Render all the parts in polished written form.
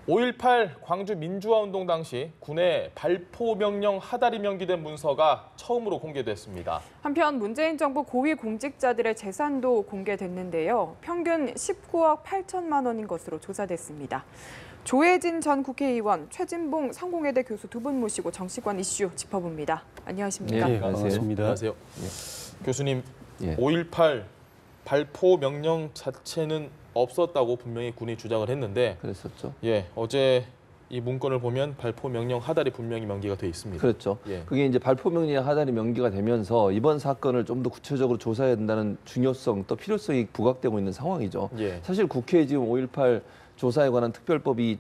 5.18 광주 민주화운동 당시 군의 발포 명령 하달이 명기된 문서가 처음으로 공개됐습니다. 한편 문재인 정부 고위 공직자들의 재산도 공개됐는데요. 평균 19억 8천만 원인 것으로 조사됐습니다. 조혜진 전 국회의원, 최진봉 성공회대 교수 두 분 모시고 정치권 이슈 짚어봅니다. 안녕하십니까? 네, 반갑습니다. 안녕하세요. 교수님, 5.18 발포 명령 자체는 없었다고 분명히 군이 주장을 했는데 그랬었죠. 어제 이 문건을 보면 발포 명령 하달이 분명히 명기가 돼 있습니다. 그렇죠. 그게 이제 발포 명령 하달이 명기가 되면서 이번 사건을 좀 더 구체적으로 조사해야 된다는 중요성 또 필요성이 부각되고 있는 상황이죠. 사실 국회에 지금 5.18 조사에 관한 특별법이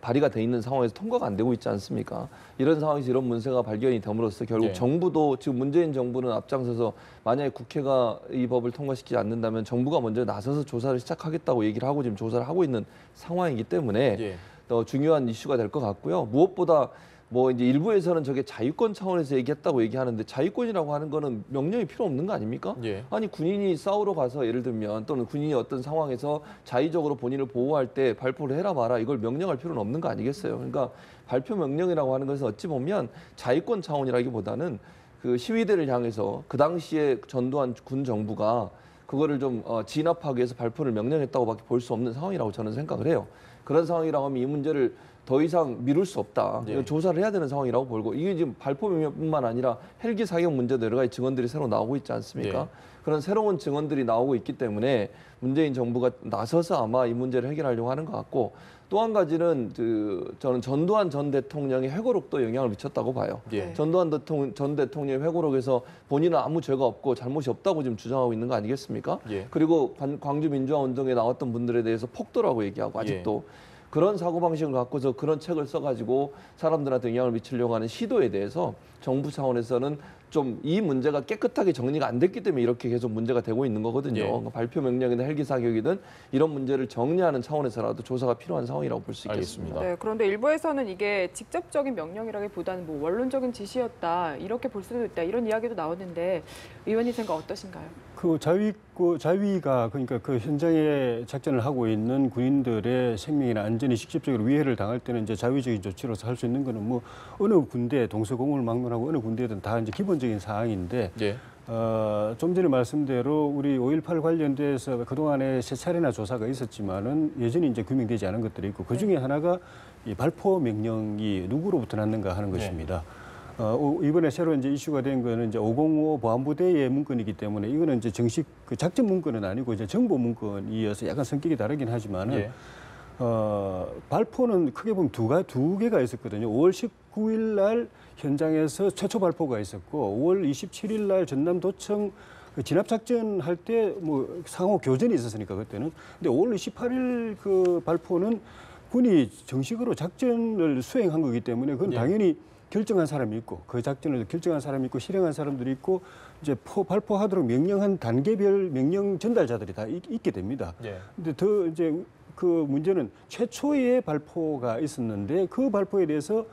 발의가 돼 있는 상황에서 통과가 안 되고 있지 않습니까? 이런 상황에서 이런 문제가 발견이 됨으로써 결국 정부도 지금 문재인 정부는 앞장서서 만약에 국회가 이 법을 통과시키지 않는다면 정부가 먼저 나서서 조사를 시작하겠다고 얘기를 하고 지금 조사를 하고 있는 상황이기 때문에 더 중요한 이슈가 될 것 같고요. 무엇보다 뭐 이제 일부에서는 저게 자유권 차원에서 얘기했다고 얘기하는데 자유권이라고 하는 거는 명령이 필요 없는 거 아닙니까? 아니 군인이 싸우러 가서 예를 들면 또는 군인이 어떤 상황에서 자의적으로 본인을 보호할 때 발포를 해라 마라 이걸 명령할 필요는 없는 거 아니겠어요? 그러니까 발표 명령이라고 하는 것은 어찌 보면 자유권 차원이라기보다는 그 시위대를 향해서 그 당시에 전두환 군 정부가 그거를 좀 진압하기 위해서 발포를 명령했다고밖에 볼 수 없는 상황이라고 저는 생각을 해요. 그런 상황이라고 하면 이 문제를 더 이상 미룰 수 없다. 조사를 해야 되는 상황이라고 보고 이게 지금 발포 명령뿐만 아니라 헬기 사격 문제도 여러 가지 증언들이 새로 나오고 있지 않습니까? 그런 새로운 증언들이 나오고 있기 때문에 문재인 정부가 나서서 아마 이 문제를 해결하려고 하는 것 같고 또 한 가지는 저는 전두환 전 대통령의 회고록도 영향을 미쳤다고 봐요. 전두환 전 대통령의 회고록에서 본인은 아무 죄가 없고 잘못이 없다고 지금 주장하고 있는 거 아니겠습니까? 그리고 광주 민주화 운동에 나왔던 분들에 대해서 폭도라고 얘기하고 아직도 그런 사고방식을 갖고서 그런 책을 써가지고 사람들한테 영향을 미치려고 하는 시도에 대해서 정부 차원에서는 좀 이 문제가 깨끗하게 정리가 안 됐기 때문에 이렇게 계속 문제가 되고 있는 거거든요. 그러니까 발표 명령이든 헬기 사격이든 이런 문제를 정리하는 차원에서라도 조사가 필요한 상황이라고 볼 수 있겠습니다. 네, 그런데 일부에서는 이게 직접적인 명령이라기보다는 뭐 원론적인 지시였다 이렇게 볼 수도 있다 이런 이야기도 나오는데 의원님 생각 어떠신가요? 그 자위가 그러니까 그 현장에 작전을 하고 있는 군인들의 생명이나 안전이 직접적으로 위해를 당할 때는 이제 자위적인 조치로서 할 수 있는 거는 뭐 어느 군대 동서고금을 막론하고 어느 군대든 다 이제 기본적인 사항인데 좀 전에 말씀대로 우리 5.18 관련돼서 그동안에 세 차례나 조사가 있었지만은 여전히 이제 규명되지 않은 것들이 있고 그 중에 하나가 이 발포 명령이 누구로부터 났는가 하는 것입니다. 이번에 새로 이제 이슈가 된 거는 이제 505 보안부대의 문건이기 때문에 이거는 이제 정식 그 작전 문건은 아니고 이제 정보 문건이어서 약간 성격이 다르긴 하지만은 발포는 크게 보면 두 개가 있었거든요. 5월 19일 날 현장에서 최초 발포가 있었고 5월 27일 날 전남도청 진압작전 할 때 뭐 상호 교전이 있었으니까 그때는. 근데 5월 28일 그 발포는 군이 정식으로 작전을 수행한 거기 때문에 그건 당연히 결정한 사람이 있고 그 작전을 결정한 사람이 있고 실행한 사람들이 있고 이제 발포하도록 명령한 단계별 명령 전달자들이 다 있게 됩니다. 근데 더 이제 그 문제는 최초의 발포가 있었는데 그 발포에 대해서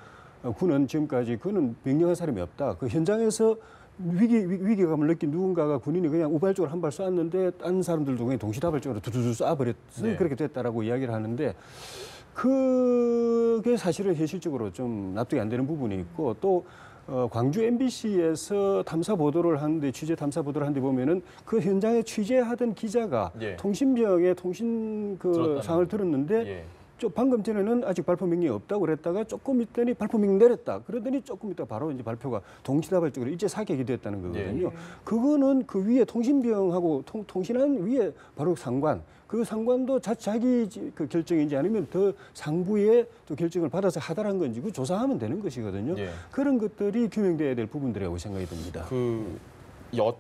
군은 지금까지 그는 명령한 사람이 없다. 그 현장에서 위기감을 느낀 누군가가 군인이 그냥 우발적으로 한 발 쐈는데 딴 사람들도 그냥 동시다발적으로 두두두 쏴버렸어. 그렇게 됐다라고 이야기를 하는데 그게 사실은 현실적으로 좀 납득이 안 되는 부분이 있고 또 광주 MBC에서 탐사 보도를 하는데 취재 탐사 보도를 하는데 보면은 그 현장에 취재하던 기자가 통신병의 통신 그 상을 들었는데 방금 전에는 아직 발포 명령이 없다고 그랬다가 조금 있더니 발포 명령 내렸다. 그러더니 조금 있다 바로 이제 발표가 동시다발적으로 일제 사격이 됐다는 거거든요. 그거는 그 위에 통신병하고 통신한 위에 바로 상관. 그 상관도 자기 그 결정인지 아니면 더 상부의 또 결정을 받아서 하달한 건지 그 조사하면 되는 것이거든요. 그런 것들이 규명돼야 될 부분들이라고 생각이 듭니다.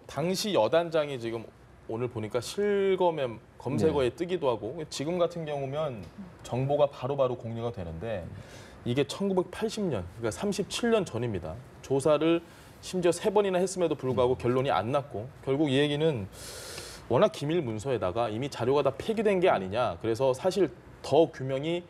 당시 여단장이 지금 오늘 보니까 실검에 검색어에 뜨기도 하고 지금 같은 경우면 정보가 바로바로 공개가 되는데 이게 1980년, 그러니까 37년 전입니다. 조사를 심지어 3번이나 했음에도 불구하고 결론이 안 났고 결국 이 얘기는 워낙 기밀 문서에다가 이미 자료가 다 폐기된 게 아니냐. 그래서 사실 더 규명이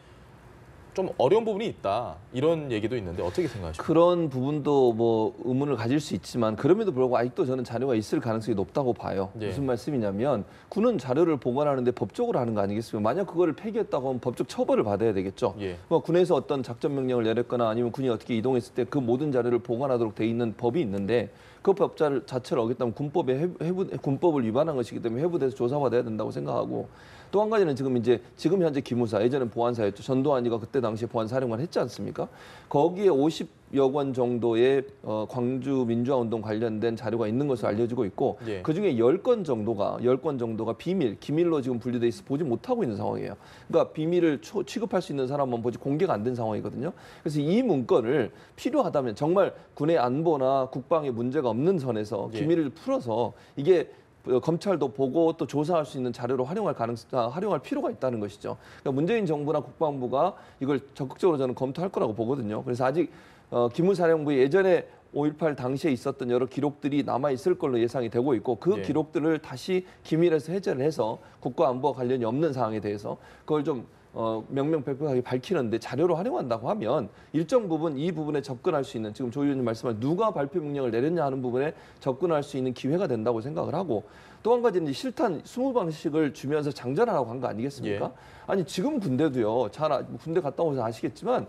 좀 어려운 부분이 있다 이런 얘기도 있는데 어떻게 생각하십니까? 그런 부분도 뭐 의문을 가질 수 있지만 그럼에도 불구하고 아직도 저는 자료가 있을 가능성이 높다고 봐요. 예. 무슨 말씀이냐면 군은 자료를 보관하는데 법적으로 하는 거 아니겠습니까? 만약 그거를 폐기했다고 하면 법적 처벌을 받아야 되겠죠. 예. 뭐 군에서 어떤 작전 명령을 내렸거나 아니면 군이 어떻게 이동했을 때 그 모든 자료를 보관하도록 돼 있는 법이 있는데 그 법 자체를 어겼다면 군법을 위반한 것이기 때문에 회부돼서 조사받아야 된다고 생각하고 또 한 가지는 지금 현재 기무사 예전엔 보안사였죠. 전두환이가 그때 당시에 보안사령관 했지 않습니까? 거기에 50여 권 정도의 광주 민주화운동 관련된 자료가 있는 것으로 알려지고 있고 예. 그중에 10건 정도가 기밀로 지금 분류돼 있어 보지 못하고 있는 상황이에요. 그러니까 비밀을 취급할 수 있는 사람만 보지 공개가 안 된 상황이거든요. 그래서 이 문건을 필요하다면 정말 군의 안보나 국방에 문제가 없는 선에서 예. 기밀을 풀어서 이게 검찰도 보고 또 조사할 수 있는 자료로 활용할 필요가 있다는 것이죠. 그러니까 문재인 정부나 국방부가 이걸 적극적으로 저는 검토할 거라고 보거든요. 그래서 아직 기무사령부에 예전에 5.18 당시에 있었던 여러 기록들이 남아 있을 걸로 예상이 되고 있고 그 예. 기록들을 다시 기밀에서 해제를 해서 국가안보와 관련이 없는 사항에 대해서 그걸 좀 명명백백하게 밝히는데 자료로 활용한다고 하면 일정 부분 이 부분에 접근할 수 있는 지금 조 의원님 말씀한 누가 발표 명령을 내렸냐 하는 부분에 접근할 수 있는 기회가 된다고 생각을 하고 또 한 가지는 실탄 20방씩을 주면서 장전하라고 한 거 아니겠습니까? 예. 아니 지금 군대도요. 군대 갔다 오셔서 아시겠지만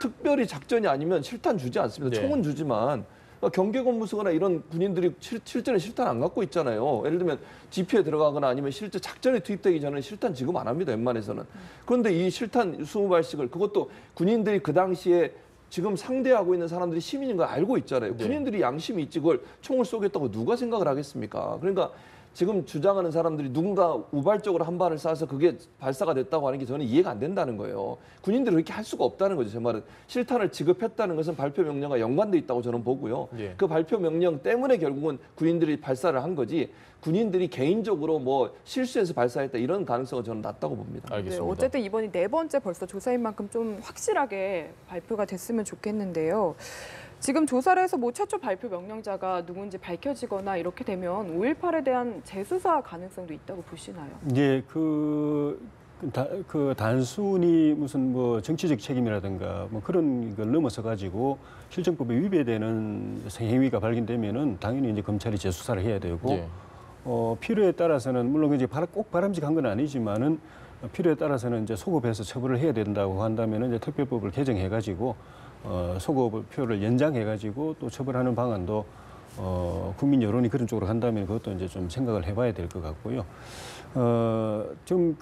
특별히 작전이 아니면 실탄 주지 않습니다. 네. 총은 주지만 경계근무 쓰거나 이런 군인들이 실전에 실탄 안 갖고 있잖아요. 예를 들면 지피에 들어가거나 아니면 실제 작전에 투입되기 전에 실탄 지급 안 합니다. 웬만해서는. 그런데 이 실탄 20발씩을 그것도 군인들이 그 당시에 지금 상대하고 있는 사람들이 시민인 걸 알고 있잖아요. 네. 군인들이 양심이 있지 그걸 총을 쏘겠다고 누가 생각을 하겠습니까? 그러니까 지금 주장하는 사람들이 누군가 우발적으로 한 발을 쏴서 그게 발사가 됐다고 하는 게 저는 이해가 안 된다는 거예요. 군인들이 그렇게 할 수가 없다는 거죠. 제 말은 실탄을 지급했다는 것은 발표 명령과 연관돼 있다고 저는 보고요. 예. 그 발표 명령 때문에 결국은 군인들이 발사를 한 거지 군인들이 개인적으로 뭐 실수해서 발사했다 이런 가능성은 저는 낮다고 봅니다. 알겠습니다. 네, 어쨌든 이번이 4번째 벌써 조사인 만큼 좀 확실하게 발표가 됐으면 좋겠는데요. 지금 조사를 해서 뭐 최초 발표 명령자가 누군지 밝혀지거나 이렇게 되면 5.18에 대한 재수사 가능성도 있다고 보시나요? 이제 그 단순히 무슨 뭐 정치적 책임이라든가 뭐 그런 걸 넘어서 가지고 실정법에 위배되는 행위가 발견되면은 당연히 이제 검찰이 재수사를 해야 되고 예. 필요에 따라서는 물론 이제 꼭 바람직한 건 아니지만은 필요에 따라서는 이제 소급해서 처벌을 해야 된다고 한다면은 이제 특별법을 개정해 가지고 소급표를 연장해 가지고 또 처벌하는 방안도 국민 여론이 그런 쪽으로 간다면 그것도 이제 좀 생각을 해봐야 될 것 같고요. 좀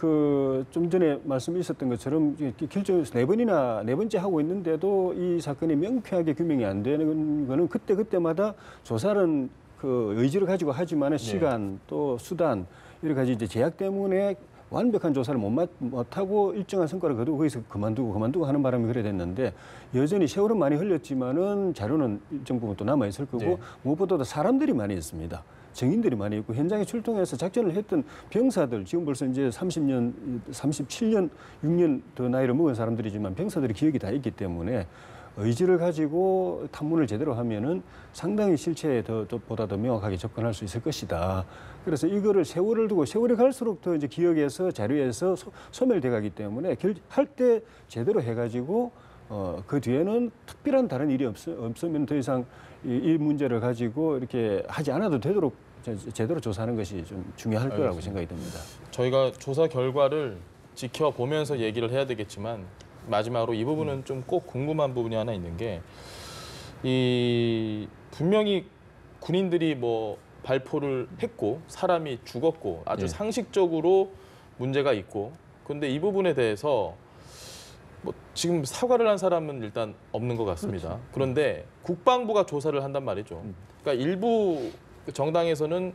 전에 말씀이 있었던 것처럼 결정에서 4번째 하고 있는데도 이 사건이 명쾌하게 규명이 안 되는 거는 그때마다 조사는 그 의지를 가지고 하지만은 시간 또 수단 여러 가지 이제 제약 때문에 완벽한 조사를 못하고 일정한 성과를 거두고 거기서 그만두고 하는 바람에 그래 됐는데 여전히 세월은 많이 흘렸지만은 자료는 일정 부분 또 남아 있을 거고 네. 무엇보다도 사람들이 많이 있습니다. 증인들이 많이 있고 현장에 출동해서 작전을 했던 병사들 지금 벌써 이제 37년, 6년 더 나이를 먹은 사람들이지만 병사들이 기억이 다 있기 때문에 의지를 가지고 탐문을 제대로 하면은 상당히 실체에 보다 더 명확하게 접근할 수 있을 것이다. 그래서 이거를 세월을 두고 세월이 갈수록 더 이제 기억에서 자료에서 소멸돼 가기 때문에 할 때 제대로 해가지고 그 뒤에는 특별한 다른 일이 없으면 더 이상 이 문제를 가지고 이렇게 하지 않아도 되도록 제대로 조사하는 것이 좀 중요할 거라고 생각이 듭니다. 저희가 조사 결과를 지켜보면서 얘기를 해야 되겠지만 마지막으로 이 부분은 좀 꼭 궁금한 부분이 하나 있는 게 분명히 군인들이 뭐 발포를 했고 사람이 죽었고 아주 예. 상식적으로 문제가 있고 근데 이 부분에 대해서 뭐 지금 사과를 한 사람은 일단 없는 것 같습니다. 그렇죠. 그런데 국방부가 조사를 한단 말이죠. 그러니까 일부 정당에서는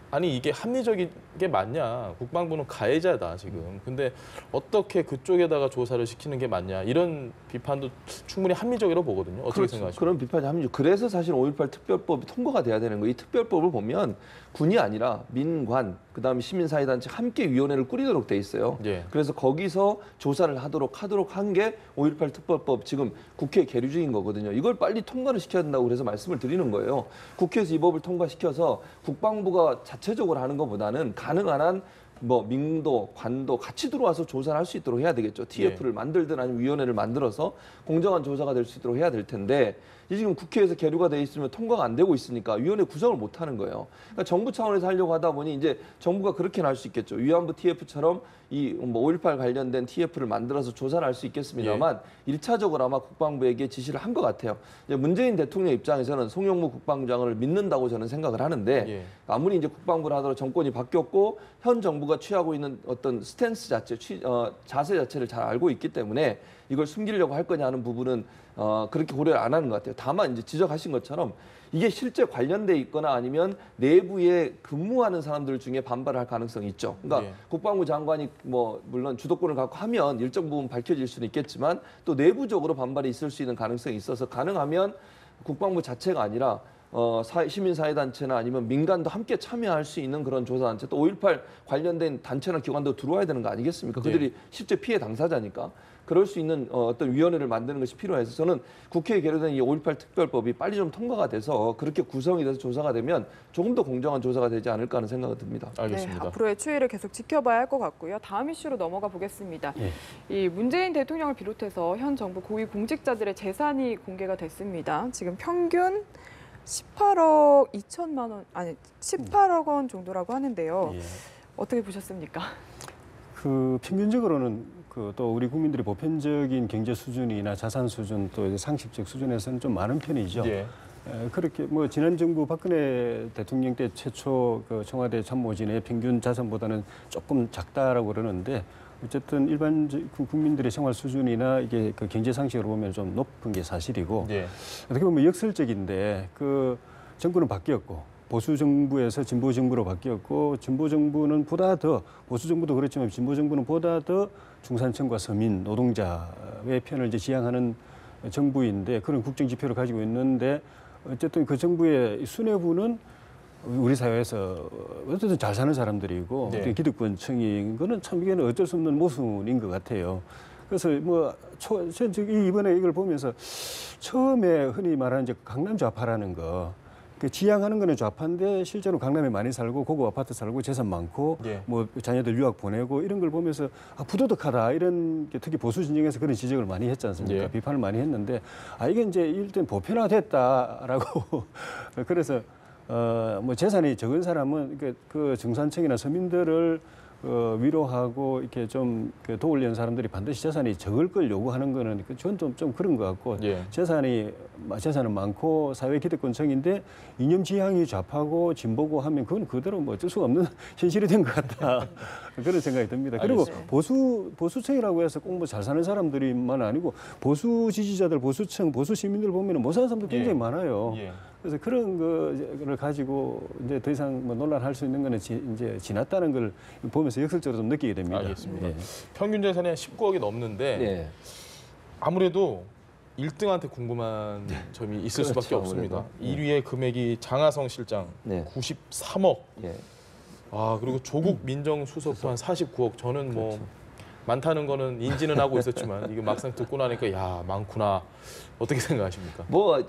아니 이게 합리적인 게 맞냐? 국방부는 가해자다 지금. 근데 어떻게 그쪽에다가 조사를 시키는 게 맞냐? 이런 비판도 충분히 합리적이라고 보거든요. 어떻게 그렇죠. 생각하십니까? 그런 비판이 합리적. 그래서 사실 5.18 특별법이 통과가 돼야 되는 거예요. 이 특별법을 보면 군이 아니라 민관, 그다음에 시민사회단체 함께 위원회를 꾸리도록 돼 있어요. 예. 그래서 거기서 조사를 하도록 한 게 5.18 특별법 지금 국회에 계류 중인 거거든요. 이걸 빨리 통과를 시켜야 된다고 그래서 말씀을 드리는 거예요. 국회에서 이 법을 통과시켜서 국방부가 자체적으로 하는 것보다는 가능한 한 뭐 민도, 관도 같이 들어와서 조사를 할 수 있도록 해야 되겠죠. TF를 만들든 아니면 위원회를 만들어서 공정한 조사가 될 수 있도록 해야 될 텐데 지금 국회에서 계류가 돼 있으면 통과가 안 되고 있으니까 위원회 구성을 못 하는 거예요. 그러니까 정부 차원에서 하려고 하다 보니 이제 정부가 그렇게는 할 수 있겠죠. 위안부 TF처럼 이 뭐 5.18 관련된 TF를 만들어서 조사를 할 수 있겠습니다만 일차적으로 아마 국방부에게 지시를 한 것 같아요. 이제 문재인 대통령 입장에서는 송영무 국방장관을 믿는다고 저는 생각을 하는데 아무리 이제 국방부를 하더라도 정권이 바뀌었고 현 정부가 취하고 있는 어떤 스탠스 자체, 자세 자체를 잘 알고 있기 때문에 이걸 숨기려고 할 거냐 하는 부분은 그렇게 고려를 안 하는 것 같아요. 다만 이제 지적하신 것처럼 이게 실제 관련돼 있거나 아니면 내부에 근무하는 사람들 중에 반발을 할 가능성이 있죠. 그러니까 국방부 장관이 뭐 물론 주도권을 갖고 하면 일정 부분 밝혀질 수는 있겠지만 또 내부적으로 반발이 있을 수 있는 가능성이 있어서 가능하면 국방부 자체가 아니라 시민사회단체나 아니면 민간도 함께 참여할 수 있는 그런 조사단체 또 5.18 관련된 단체나 기관도 들어와야 되는 거 아니겠습니까? 그들이 실제 피해 당사자니까. 그럴 수 있는 어떤 위원회를 만드는 것이 필요해서 저는 국회에 계류된 이 5.18 특별법이 빨리 좀 통과가 돼서 그렇게 구성이 돼서 조사가 되면 조금 더 공정한 조사가 되지 않을까 하는 생각이 듭니다. 알겠습니다. 네, 앞으로의 추이를 계속 지켜봐야 할 것 같고요. 다음 이슈로 넘어가 보겠습니다. 이 문재인 대통령을 비롯해서 현 정부 고위 공직자들의 재산이 공개가 됐습니다. 지금 평균 18억 2천만 원, 아니 18억 원 정도라고 하는데요. 어떻게 보셨습니까? 그 평균적으로는 또 우리 국민들이 보편적인 경제 수준이나 자산 수준 또 이제 상식적 수준에서는 좀 많은 편이죠. 그렇게 뭐 지난 정부 박근혜 대통령 때 최초 그 청와대 참모진의 평균 자산보다는 조금 작다라고 그러는데 어쨌든 일반 국민들의 생활 수준이나 이게 그 경제 상식으로 보면 좀 높은 게 사실이고 어떻게 보면 역설적인데 그 정부는 바뀌었고. 보수 정부에서 진보 정부로 바뀌었고 진보 정부는 보다 더 보수 정부도 그렇지만 진보 정부는 보다 더 중산층과 서민, 노동자의 편을 이제 지향하는 정부인데 그런 국정 지표를 가지고 있는데 어쨌든 그 정부의 수뇌부는 우리 사회에서 어쨌든 잘 사는 사람들이고 기득권층인 거는 참 이게는 어쩔 수 없는 모순인 것 같아요. 그래서 뭐 이번에 이걸 보면서 처음에 흔히 말하는 이제 강남 좌파라는 거. 그 지향하는 거는 좌파인데 실제로 강남에 많이 살고 고급 아파트 살고 재산 많고 뭐 자녀들 유학 보내고 이런 걸 보면서 부도덕하다 이런 게 특히 보수 진영에서 그런 지적을 많이 했지 않습니까? 비판을 많이 했는데 이게 이제 일단 보편화됐다라고 그래서 뭐 재산이 적은 사람은 그 중산층이나 서민들을 위로하고 이렇게 좀 도우려는 사람들이 반드시 재산이 적을 걸 요구하는 거는 저는 좀 그런 것 같고 재산은 많고 사회 기득권층인데 이념 지향이 좌파고 진보고 하면 그건 그대로 뭐 어쩔 수가 없는 현실이 된 것 같다 그런 생각이 듭니다. 그리고 보수층이라고 해서 꼭 뭐 잘 사는 사람들이만 아니고 보수 지지자들, 보수층, 보수 시민들 보면은 못 사는 사람들 굉장히 많아요. 그래서 그런 거를 가지고 이제 더 이상 뭐 논란할 수 있는 거는 이제 지났다는 걸 보면서 역설적으로 좀 느끼게 됩니다. 알겠습니다. 평균 재산이 한 19억이 넘는데 아무래도 1등한테 궁금한 점이 있을 수밖에 없습니다. 1위의 금액이 장하성 실장 93억. 그리고 조국 민정수석도 한 49억. 저는 뭐 많다는 거는 인지는 하고 있었지만 이게 막상 듣고 나니까 야 많구나. 어떻게 생각하십니까? 뭐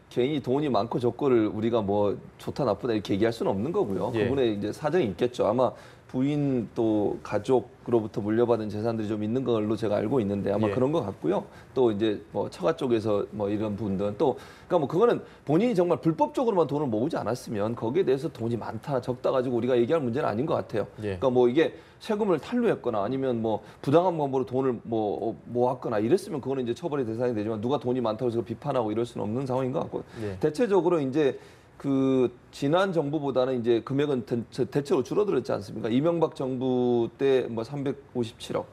괜히 돈이 많고 적고를 우리가 뭐 좋다 나쁘다 이렇게 얘기할 수는 없는 거고요. 그분의 이제 사정이 있겠죠. 아마 부인 또 가족으로부터 물려받은 재산들이 좀 있는 걸로 제가 알고 있는데 아마 그런 것 같고요. 또 이제 뭐 처가 쪽에서 뭐 이런 분들은 또 그러니까 뭐 그거는 본인이 정말 불법적으로만 돈을 모으지 않았으면 거기에 대해서 돈이 많다 적다 가지고 우리가 얘기할 문제는 아닌 것 같아요. 그러니까 뭐 이게 세금을 탈루했거나 아니면 뭐 부당한 방법으로 돈을 모았거나 이랬으면 그거는 이제 처벌의 대상이 되지만 누가 돈이 많다고 해서 비판하고 이럴 수는 없는 상황인 것 같고 대체적으로 이제 그 지난 정부보다는 이제 금액은 대체로 줄어들었지 않습니까? 이명박 정부 때 뭐 357억.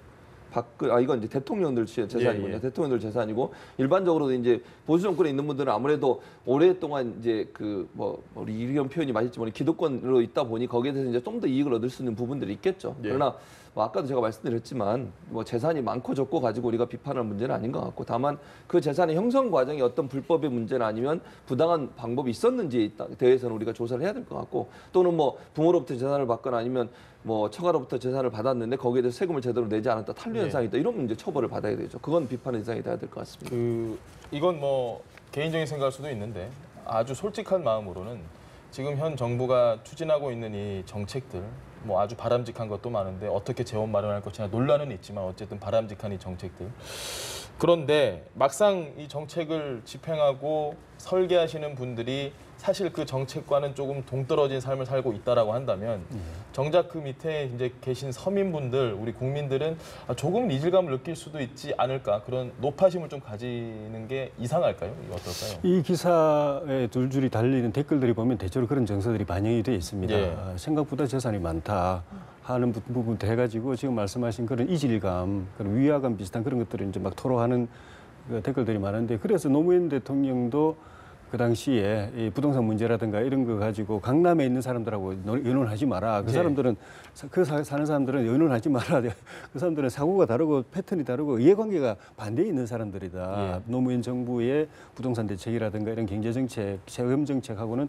이건 이제 대통령들 재산이군요. 대통령들 재산이고 일반적으로도 이제 보수 정권에 있는 분들은 아무래도 오랫동안 이제 우리 이런 표현이 맞을지 모르겠지만 기득권으로 있다 보니 거기에 대해서 이제 좀 더 이익을 얻을 수 있는 부분들이 있겠죠. 그러나 뭐 아까도 제가 말씀드렸지만 뭐 재산이 많고 적고 가지고 우리가 비판할 문제는 아닌 것 같고 다만 그 재산의 형성 과정이 어떤 불법의 문제나 아니면 부당한 방법이 있었는지에 대해서는 우리가 조사를 해야 될 것 같고 또는 뭐 부모로부터 재산을 받거나 아니면 뭐 처가로부터 재산을 받았는데 거기에 대해서 세금을 제대로 내지 않았다 탈루 현상이 있다 이러면 이제 처벌을 받아야 되죠. 그건 비판의 대상이 돼야 될 것 같습니다. 이건 뭐 개인적인 생각일 수도 있는데 아주 솔직한 마음으로는 지금 현 정부가 추진하고 있는 이 정책들 뭐 아주 바람직한 것도 많은데 어떻게 재원 마련할 것이냐 논란은 있지만 어쨌든 바람직한 이 정책들. 그런데 막상 이 정책을 집행하고 설계하시는 분들이 사실 그 정책과는 조금 동떨어진 삶을 살고 있다라고 한다면 정작 그 밑에 이제 계신 서민분들, 우리 국민들은 조금 이질감을 느낄 수도 있지 않을까, 그런 노파심을 좀 가지는 게 이상할까요? 이게 어떨까요? 이 기사에 줄줄이 달리는 댓글들이 보면 대체로 그런 정서들이 반영이 되어 있습니다. 예. 생각보다 재산이 많다 하는 부분도 해가지고 지금 말씀하신 그런 이질감, 그런 위화감 비슷한 그런 것들을 이제 막 토로하는 그 댓글들이 많은데, 그래서 노무현 대통령도 그 당시에 이 부동산 문제라든가 이런 거 가지고 강남에 있는 사람들하고 의논하지 마라. 그 사람들은 사는 사람들은 의논하지 마라. 그 사람들은 사고가 다르고 패턴이 다르고 이해관계가 반대에 있는 사람들이다. 노무현 정부의 부동산 대책이라든가 이런 경제 정책, 세금 정책하고는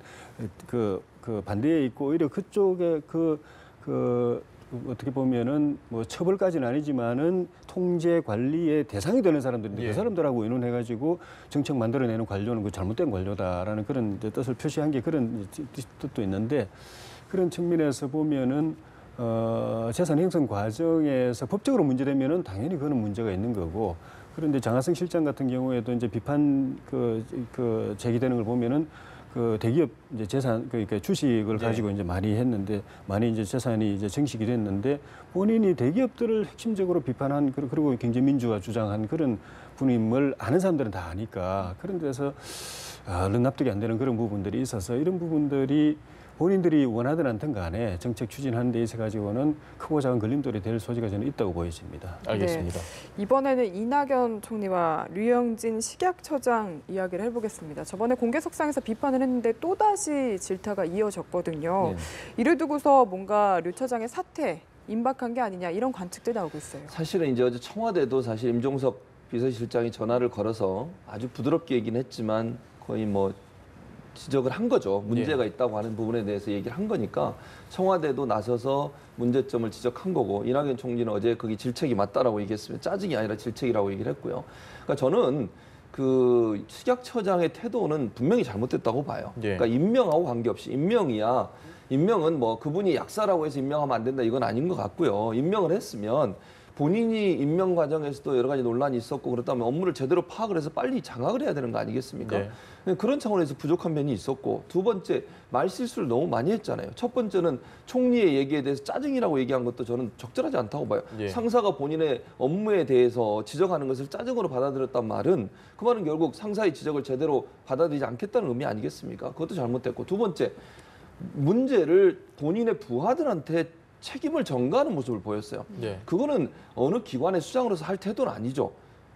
그 반대에 있고, 오히려 그쪽에 어떻게 보면은 뭐 처벌까지는 아니지만은 통제 관리의 대상이 되는 사람들인데 그 사람들하고 의논해가지고 정책 만들어내는 관료는 그 잘못된 관료다라는 그런 이제 뜻을 표시한 게 그런 뜻도 있는데, 그런 측면에서 보면은 재산 형성 과정에서 법적으로 문제되면은 당연히 그거는 문제가 있는 거고, 그런데 장하성 실장 같은 경우에도 이제 비판 제기되는 걸 보면은 그 대기업 이제 재산 그러니까 주식을 가지고 이제 많이 했는데, 많이 이제 재산이 이제 증식이 됐는데, 본인이 대기업들을 핵심적으로 비판한 그리고 경제 민주화 주장한 그런 분임을 아는 사람들은 다 아니까, 그런 데서 얼른 납득이 안 되는 그런 부분들이 있어서, 이런 부분들이 본인들이 원하든 않든 간에 정책 추진하는 데 있어 가지고는 크고 작은 걸림돌이 될 소지가 저는 있다고 보여집니다. 알겠습니다. 네. 이번에는 이낙연 총리와 류영진 식약처장 이야기를 해보겠습니다. 저번에 공개석상에서 비판을 했는데 또다시 질타가 이어졌거든요. 이를 두고서 뭔가 류 처장의 사퇴, 임박한 게 아니냐, 이런 관측들 나오고 있어요. 사실은 이제 어제 청와대도 사실 임종석 비서실장이 전화를 걸어서 아주 부드럽게 얘기는 했지만 거의 뭐 지적을 한 거죠. 문제가 있다고 하는 부분에 대해서 얘기를 한 거니까 청와대도 나서서 문제점을 지적한 거고, 이낙연 총리는 어제 거기 질책이 맞다라고 얘기했으면 짜증이 아니라 질책이라고 얘기를 했고요. 그러니까 저는 그 식약처장의 태도는 분명히 잘못됐다고 봐요. 그러니까 임명하고 관계없이, 임명은 뭐 그분이 약사라고 해서 임명하면 안 된다, 이건 아닌 것 같고요. 임명을 했으면 본인이 임명 과정에서도 여러 가지 논란이 있었고, 그렇다면 업무를 제대로 파악을 해서 빨리 장악을 해야 되는 거 아니겠습니까? 그런 차원에서 부족한 면이 있었고, 두 번째, 말실수를 너무 많이 했잖아요. 첫 번째는 총리의 얘기에 대해서 짜증이라고 얘기한 것도 저는 적절하지 않다고 봐요. 상사가 본인의 업무에 대해서 지적하는 것을 짜증으로 받아들였단 말은, 그 말은 결국 상사의 지적을 제대로 받아들이지 않겠다는 의미 아니겠습니까? 그것도 잘못됐고, 두 번째, 문제를 본인의 부하들한테 책임을 전가하는 모습을 보였어요. 그거는 어느 기관의 수장으로서 할 태도는 아니죠.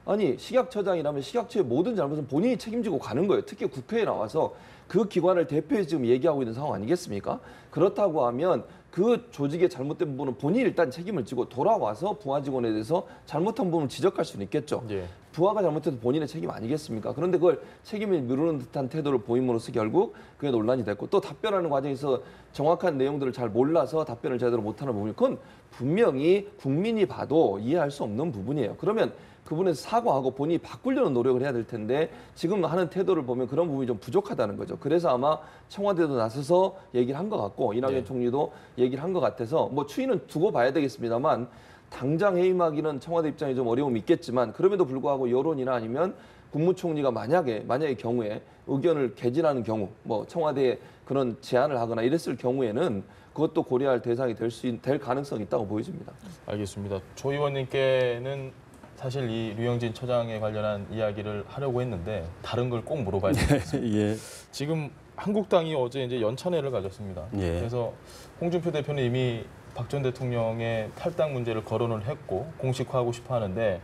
아니, 식약처장이라면 식약처의 모든 잘못은 본인이 책임지고 가는 거예요. 특히 국회에 나와서 그 기관을 대표해서 지금 얘기하고 있는 상황 아니겠습니까? 그렇다고 하면 그 조직의 잘못된 부분은 본인이 일단 책임을 지고 돌아와서 부하 직원에 대해서 잘못한 부분을 지적할 수는 있겠죠. 부하가 잘못해도 본인의 책임 아니겠습니까? 그런데 그걸 책임을 미루는 듯한 태도를 보임으로써 결국 그게 논란이 됐고, 또 답변하는 과정에서 정확한 내용들을 잘 몰라서 답변을 제대로 못하는 부분이, 그건 분명히 국민이 봐도 이해할 수 없는 부분이에요. 그러면 그분에서 사과하고 본인이 바꾸려는 노력을 해야 될 텐데, 지금 하는 태도를 보면 그런 부분이 좀 부족하다는 거죠. 그래서 아마 청와대도 나서서 얘기를 한 것 같고, 이낙연 총리도 얘기를 한 것 같아서, 뭐 추이는 두고 봐야 되겠습니다만, 당장 해임하기는 청와대 입장에 좀 어려움이 있겠지만, 그럼에도 불구하고 여론이나 아니면 국무총리가 만약에 경우에 의견을 개진하는 경우, 뭐 청와대에 그런 제안을 하거나 이랬을 경우에는 그것도 고려할 대상이 될 가능성이 있다고 보여집니다. 알겠습니다. 조 의원님께는 사실 이 류영진 처장에 관련한 이야기를 하려고 했는데 다른 걸 꼭 물어봐야 되겠습니다. 지금 한국당이 어제 이제 연찬회를 가졌습니다. 그래서 홍준표 대표는 이미 박 전 대통령의 탈당 문제를 거론을 했고 공식화하고 싶어 하는데,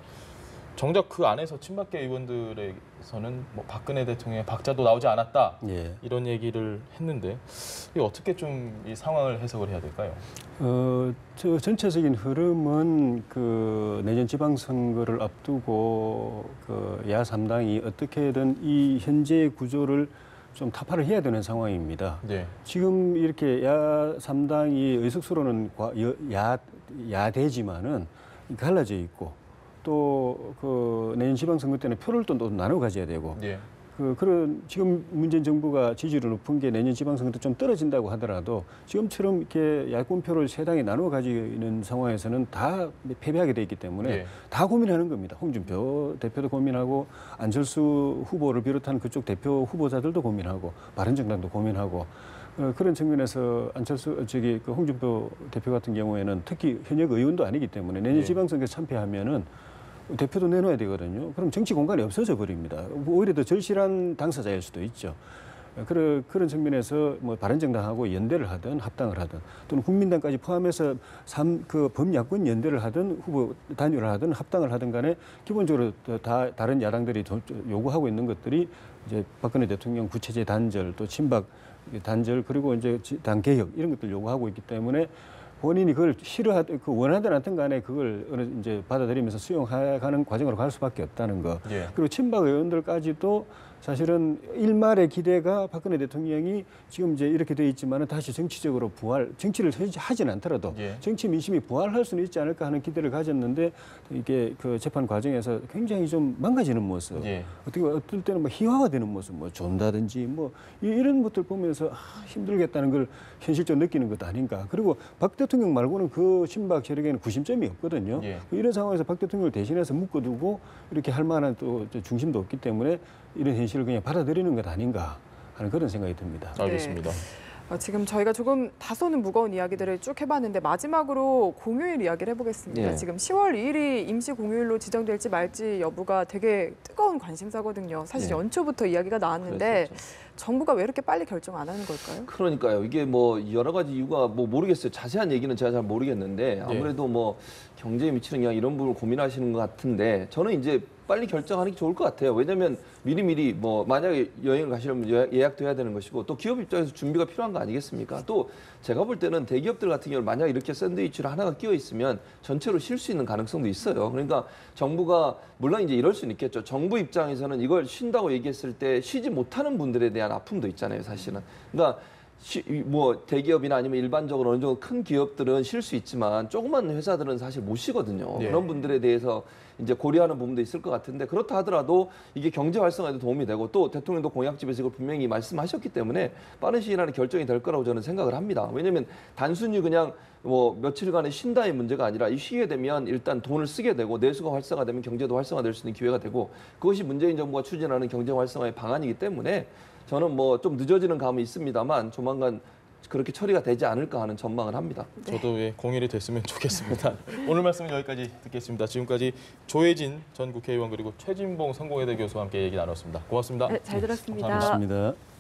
정작 그 안에서 친박계 의원들에서는 뭐 박근혜 대통령의 박자도 나오지 않았다, 이런 얘기를 했는데, 이게 어떻게 좀 이 상황을 해석을 해야 될까요? 저 전체적인 흐름은 그 내년 지방선거를 앞두고 그 야3당이 어떻게든 이 현재의 구조를 좀 타파를 해야 되는 상황입니다. 지금 이렇게 야3당이 의석수로는 야대지만은 갈라져 있고, 또 그 내년 지방선거 때는 표를 또 나눠 가져야 되고, 그런 지금 문재인 정부가 지지율이 높은 게 내년 지방선거 때 좀 떨어진다고 하더라도 지금처럼 이렇게 야권표를 세 당에 나누어 가지고 있는 상황에서는 다 패배하게 돼 있기 때문에 예. 다 고민하는 겁니다. 홍준표 대표도 고민하고 안철수 후보를 비롯한 그쪽 대표 후보자들도 고민하고 바른정당도 고민하고 그런 측면에서 그 홍준표 대표 같은 경우에는 특히 현역 의원도 아니기 때문에 내년 예. 지방선거에 참패하면은 대표도 내놔야 되거든요. 그럼 정치 공간이 없어져 버립니다. 오히려 더 절실한 당사자일 수도 있죠. 그런 측면에서 뭐 바른정당하고 연대를 하든 합당을 하든 또는 국민당까지 포함해서 그 범야권 연대를 하든 후보 단일화를 하든 합당을 하든 간에 기본적으로 다른 야당들이 요구하고 있는 것들이 이제 박근혜 대통령 구체제 단절 또 친박 단절 그리고 이제 당 개혁 이런 것들 요구하고 있기 때문에 본인이 그걸 원하든 않든 간에 그걸 이제 받아들이면서 수용하는 과정으로 갈 수밖에 없다는 거. 예. 그리고 친박 의원들까지도 사실은 일말의 기대가 박근혜 대통령이 지금 이제 이렇게 돼 있지만은 다시 정치적으로 정치를 하진 않더라도 예. 정치 민심이 부활할 수는 있지 않을까 하는 기대를 가졌는데 이게 그 재판 과정에서 굉장히 좀 망가지는 모습. 예. 어떨 때는 뭐 희화화되는 모습, 뭐 존다든지 뭐 이런 것들 보면서 힘들겠다는 걸 현실적으로 느끼는 것 아닌가. 그리고 박 대통령 말고는 그 친박 세력에는 구심점이 없거든요. 예. 이런 상황에서 박 대통령을 대신해서 묶어두고 이렇게 할 만한 또 중심도 없기 때문에 이런 현실을 그냥 받아들이는 것 아닌가 하는 그런 생각이 듭니다. 알겠습니다. 지금 저희가 조금 다소는 무거운 이야기들을 쭉 해봤는데 마지막으로 공휴일 이야기를 해보겠습니다. 예. 지금 10월 2일이 임시 공휴일로 지정될지 말지 여부가 되게 뜨거운 관심사거든요. 사실 예. 연초부터 이야기가 나왔는데 그랬었죠. 정부가 왜 이렇게 빨리 결정 안 하는 걸까요? 그러니까요. 이게 뭐 여러 가지 이유가 뭐 모르겠어요. 자세한 얘기는 제가 잘 모르겠는데 아무래도 뭐 경제에 미치는 영향 이런 부분을 고민하시는 것 같은데 저는 이제 빨리 결정하는 게 좋을 것 같아요. 왜냐하면 미리미리 뭐 만약에 여행을 가시려면 예약도 해야 되는 것이고 또 기업 입장에서 준비가 필요한 거 아니겠습니까? 또 제가 볼 때는 대기업들 같은 경우는 만약 이렇게 샌드위치를 하나가 끼어 있으면 전체로 쉴 수 있는 가능성도 있어요. 그러니까 정부가 물론 이제 이럴 수는 있겠죠. 정부 입장에서는 이걸 쉰다고 얘기했을 때 쉬지 못하는 분들에 대한 아픔도 있잖아요, 사실은. 그러니까 뭐 대기업이나 아니면 일반적으로 어느 정도 큰 기업들은 쉴 수 있지만 조그만 회사들은 사실 못 쉬거든요. 예. 그런 분들에 대해서 이제 고려하는 부분도 있을 것 같은데 그렇다 하더라도 이게 경제 활성화에도 도움이 되고 또 대통령도 공약집에서 이걸 분명히 말씀하셨기 때문에 빠른 시일 안에 결정이 될 거라고 저는 생각을 합니다. 왜냐하면 단순히 그냥 뭐 며칠간의 쉰다의 문제가 아니라 이 쉬게 되면 일단 돈을 쓰게 되고 내수가 활성화되면 경제도 활성화될 수 있는 기회가 되고 그것이 문재인 정부가 추진하는 경제 활성화의 방안이기 때문에 저는 뭐 좀 늦어지는 감은 있습니다만 조만간 그렇게 처리가 되지 않을까 하는 전망을 합니다. 저도 공일이 됐으면 좋겠습니다. 오늘 말씀은 여기까지 듣겠습니다. 지금까지 조혜진 전 국회의원 그리고 최진봉 성공회대 교수와 함께 얘기 나눴습니다. 고맙습니다. 네, 잘 들었습니다. 감사합니다. 고맙습니다.